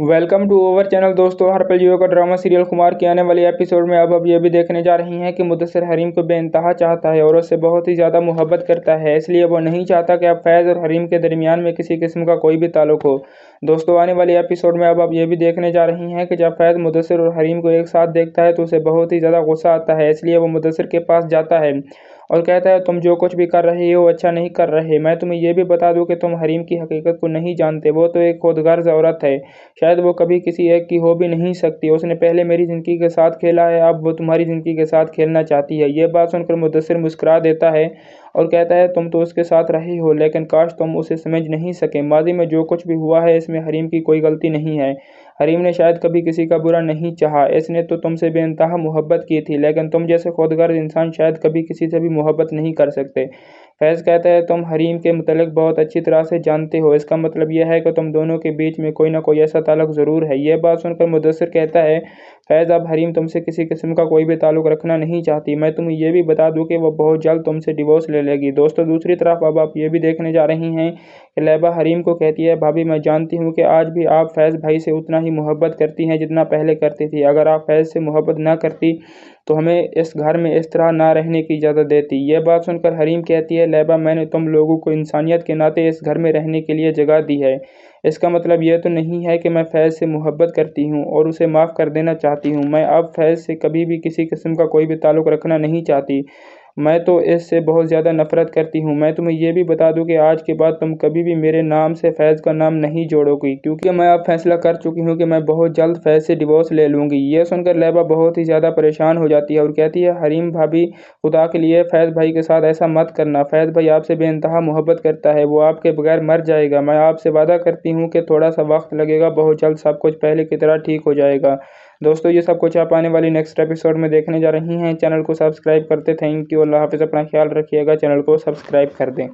Welcome to over channel. दोस्तों, हर पल जियो का ड्रामा सीरियल खुमार के आने वाले एपिसोड में अब ये भी देखने जा रही हैं कि मुदस्सिर हरीम को बेइंतहा चाहता है और उससे बहुत ही ज़्यादा मोहब्बत करता है। इसलिए वो नहीं चाहता कि अब फैज़ और हरीम के दरमियान में किसी किस्म का कोई भी ताल्लुक हो। दोस्तों, आने वाले एपिसोड में अब ये भी देखने जा रही हैं कि जब फैज़ मुदस्सिर और हरीम को एक साथ देखता है तो उसे बहुत ही ज़्यादा गुस्सा आता है। इसलिए वो मुदस्सिर के पास जाता है और कहता है, तुम जो कुछ भी कर रहे हो अच्छा नहीं कर रहे। मैं तुम्हें ये भी बता दूं कि तुम हरीम की हकीकत को नहीं जानते। वो तो एक खुदगर्ज औरत है, शायद वो कभी किसी एक की हो भी नहीं सकती। उसने पहले मेरी ज़िंदगी के साथ खेला है, अब वो तुम्हारी ज़िंदगी के साथ खेलना चाहती है। ये बात सुनकर मुदस्सिर मुस्कुरा देता है और कहता है, तुम तो उसके साथ रही हो, लेकिन काश तुम उसे समझ नहीं सके। माजी में जो कुछ भी हुआ है इसमें हरीम की कोई गलती नहीं है। हरीम ने शायद कभी किसी का बुरा नहीं चाहा। इसने तो तुमसे बेइंतहा मोहब्बत की थी, लेकिन तुम जैसे खुदगर्ज इंसान शायद कभी किसी से भी मोहब्बत नहीं कर सकते। फैज़ कहता है, तुम हरीम के मुतल्लिक बहुत अच्छी तरह से जानते हो। इसका मतलब यह है कि तुम दोनों के बीच में कोई ना कोई ऐसा ताल्लुक ज़रूर है। यह बात सुनकर मुदस्सिर कहता है, फैज़, अब हरीम तुमसे किसी किस्म का कोई भी ताल्लुक रखना नहीं चाहती। मैं तुम्हें ये भी बता दूं कि वो बहुत जल्द तुमसे डिवोर्स ले लेगी। दोस्तों, दूसरी तरफ अब आप ये भी देखने जा रही हैं कि लैबा हरीम को कहती है, भाभी, मैं जानती हूँ कि आज भी आप फैज़ भाई से उतना ही मोहब्बत करती हैं जितना पहले करती थी। अगर आप फैज़ से मोहब्बत ना करती तो हमें इस घर में इस तरह ना रहने की इजाज़त देती। यह बात सुनकर हरीम कहती है, लैबा, मैंने तुम लोगों को इंसानियत के नाते इस घर में रहने के लिए जगह दी है। इसका मतलब यह तो नहीं है कि मैं फैज़ से मोहब्बत करती हूँ और उसे माफ़ कर देना चाहती हूँ। मैं अब फैज़ से कभी भी किसी किस्म का कोई भी ताल्लुक़ रखना नहीं चाहती। मैं तो इससे बहुत ज़्यादा नफ़रत करती हूँ। मैं तुम्हें ये भी बता दूँ कि आज के बाद तुम कभी भी मेरे नाम से फैज़ का नाम नहीं जोड़ोगी, क्योंकि मैं अब फैसला कर चुकी हूँ कि मैं बहुत जल्द फैज़ से डिवोर्स ले लूँगी। यह सुनकर लैबा बहुत ही ज़्यादा परेशान हो जाती है और कहती है, हरीम भाभी, खुदा के लिए फैज़ भाई के साथ ऐसा मत करना। फैज़ भाई आपसे बेइंतहा मोहब्बत करता है, वो आपके बगैर मर जाएगा। मैं आपसे वादा करती हूँ कि थोड़ा सा वक्त लगेगा, बहुत जल्द सब कुछ पहले की तरह ठीक हो जाएगा। दोस्तों, ये सब कुछ आप आने वाली नेक्स्ट एपिसोड में देखने जा रही हैं। चैनल को सब्सक्राइब करते थैंक यू। अल्लाह हाफ़िज़। अपना ख्याल रखिएगा। चैनल को सब्सक्राइब कर दें।